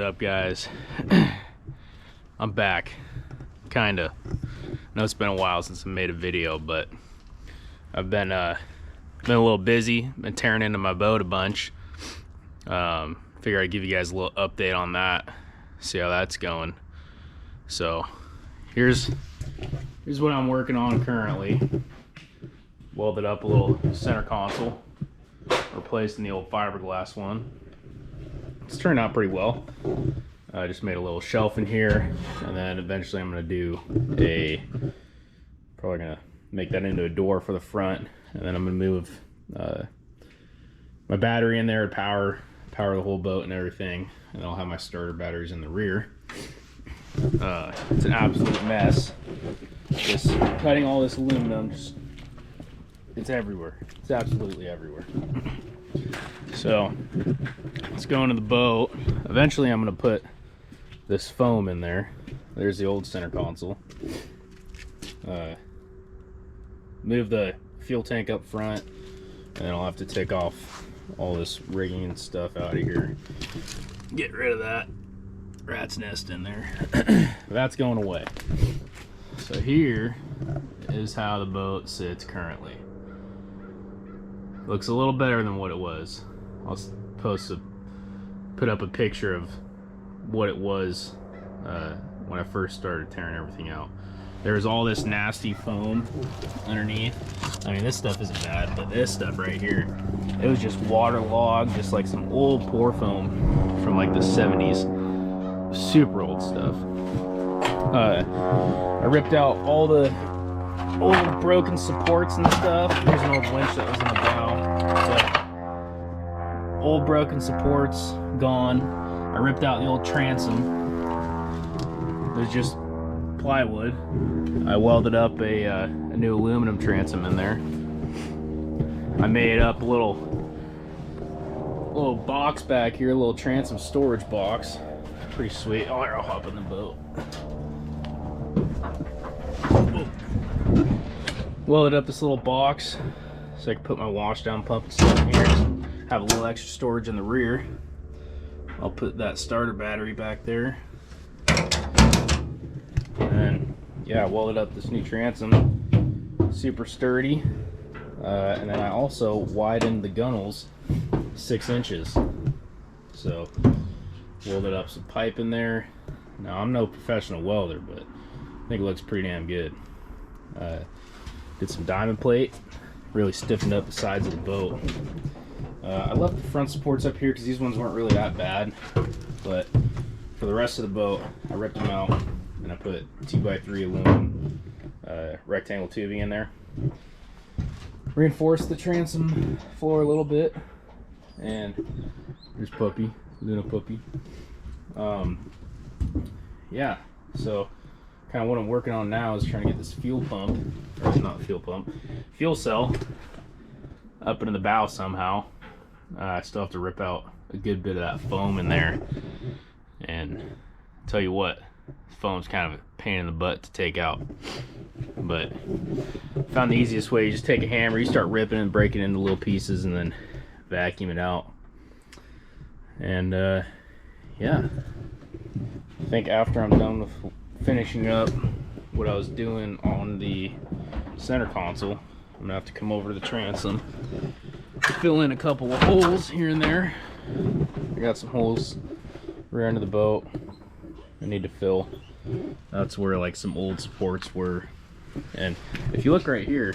What's up, guys? I'm back, kinda. I know it's been a while since I made a video, but I've been a little busy, been tearing into my boat a bunch. Figure I'd give you guys a little update on that, see how that's going. So here's what I'm working on currently. Welded up a little center console, replacing the old fiberglass one. It's turned out pretty well. I just made a little shelf in here, and then eventually I'm gonna probably gonna make that into a door for the front, and then I'm gonna move my battery in there to power the whole boat and everything, and I'll have my starter batteries in the rear. It's an absolute mess. Just cutting all this aluminum, it's everywhere. It's absolutely everywhere. So let's go into the boat. Eventually I'm going to put this foam in there. There's the old center console. Move the fuel tank up front, and then I'll have to take off all this rigging and stuff out of here. Get rid of that rat's nest in there. That's going away. So here is how the boat sits currently. Looks a little better than what it was. I'll put up a picture of what it was when I first started tearing everything out. There was all this nasty foam underneath. I mean, this stuff isn't bad, but this stuff right here, it was just waterlogged, just like some old pour foam from like the 70s. Super old stuff. I ripped out all the old broken supports and stuff. Here's an old winch that was in the bow. But old broken supports gone. I ripped out the old transom. It was just plywood. I welded up a new aluminum transom in there. I made up a little box back here, a little transom storage box. Pretty sweet. Oh, I'll hop in the boat. Welded up this little box so I can put my wash down pump and stuff in here. Have a little extra storage in the rear. I'll put that starter battery back there. And yeah, I welded up this new transom, super sturdy. And then I also widened the gunnels 6 inches. So welded up some pipe in there. Now, I'm no professional welder, but I think it looks pretty damn good. Did some diamond plate, really stiffened up the sides of the boat. I left the front supports up here because these ones weren't really that bad, but for the rest of the boat, I ripped them out and I put 2x3 aluminum rectangle tubing in there. Reinforced the transom floor a little bit, and there's Puppy, Luna Puppy. Yeah, so kind of what I'm working on now is trying to get this fuel pump, or not fuel pump, fuel cell up into the bow somehow. I still have to rip out a good bit of that foam in there, and tell you what, foam's kind of a pain in the butt to take out, but found the easiest way. You just take a hammer, you start ripping and breaking it into little pieces, and then vacuum it out. And yeah, I think after I'm done with finishing up what I was doing on the center console, I'm gonna have to come over to the transom to fill in a couple of holes here and there. I got some holes rear end of the boat I need to fill. That's where like some old supports were, and if you look right here,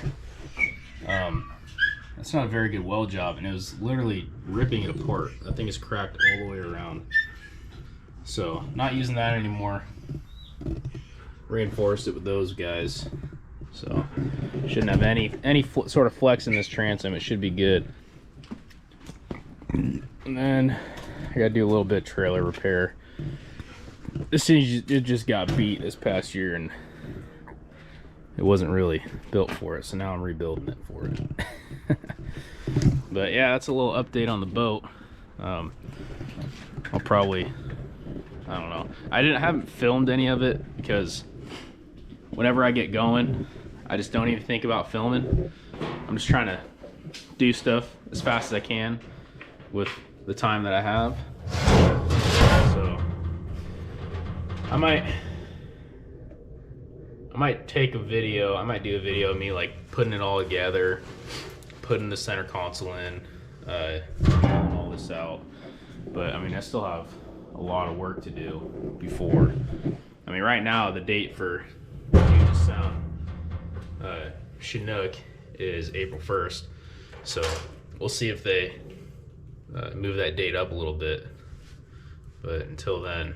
that's not a very good weld job, and it was literally ripping it apart. That thing is cracked all the way around, so not using that anymore. Reinforced it with those guys, so shouldn't have any sort of flex in this transom. It should be good. And then I gotta do a little bit of trailer repair. This thing, it just got beat this past year, and it wasn't really built for it, so now I'm rebuilding it for it. But yeah, that's a little update on the boat. I'll probably, I don't know, I haven't filmed any of it because whenever I get going, I just don't even think about filming. I'm just trying to do stuff as fast as I can with the time that I have. So I might take a video. I might do a video of me like putting it all together, putting the center console in, pulling all this out. But I mean, I still have a lot of work to do before. I mean, right now the date for Fusion Sound Chinook is April 1st. So we'll see if they move that date up a little bit. But until then,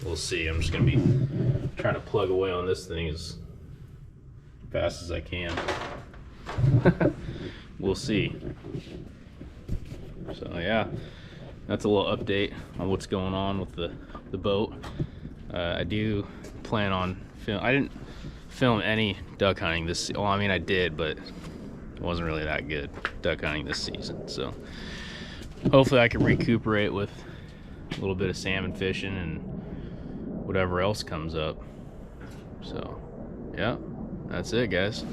we'll see. I'm just gonna be trying to plug away on this thing as fast as I can. We'll see. So yeah, that's a little update on what's going on with the boat. I do plan on I didn't film any duck hunting this. Well, I mean I did, but it wasn't really that good duck hunting this season. So hopefully I can recuperate with a little bit of salmon fishing and whatever else comes up. So yeah, that's it, guys.